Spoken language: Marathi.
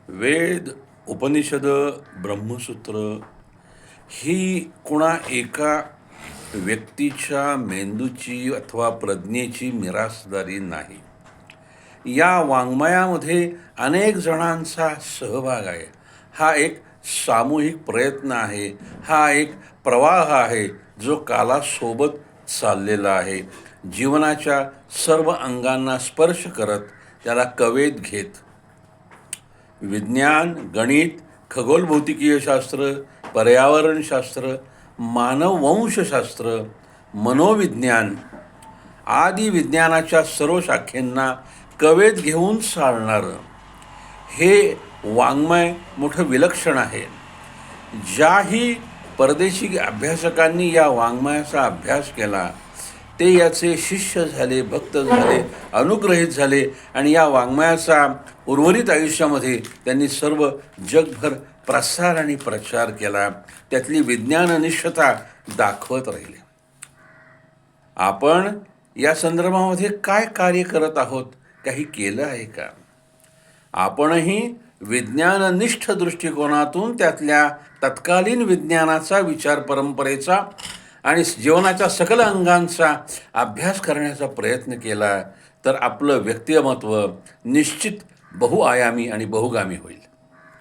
वेद, उपनिषद, ब्रह्मसूत्र ही कोणा एका व्यक्तीच्या मेंदूची अथवा प्रज्ञेची मिरासदारी नाही. या वाङ्मयामध्ये अनेक जणांचा सहभाग आहे. हा एक सामूहिक प्रयत्न आहे. हा एक प्रवाह आहे जो कालासोबत चाललेला आहे. जीवनाच्या सर्व अंगांना स्पर्श करत त्याला कवेत घेत विज्ञान, गणित, खगोलभौतिकीय शास्त्र, पर्यावरणशास्त्र, मानववंशशास्त्र, मनोविज्ञान आदी विज्ञानाच्या सर्व शाखेंना कवेत घेऊन चालणारं हे वाङ्मय मोठं विलक्षण आहे. ज्याही परदेशी अभ्यासकांनी या वाङ्मयाचा अभ्यास केला ते याचे शिष्य झाले, भक्त झाले, अनुग्रहित झाले आणि या वाङ्मयाचा उर्वरित आयुष्यामध्ये त्यांनी सर्व जगभर प्रसार आणि प्रचार केला. त्यातली विज्ञाननिष्ठता दाखवत राहिले. आपण या संदर्भामध्ये काय कार्य करत आहोत? काही केलं आहे का? आपणही विज्ञाननिष्ठ दृष्टिकोनातून त्यातल्या तत्कालीन विज्ञानाचा, विचार परंपरेचा आणि जीवनाच्या सकल अंगांचा अभ्यास करण्याचा प्रयत्न केला तर आपलं व्यक्तिमत्व निश्चित बहुआयामी आणि बहुगामी होईल.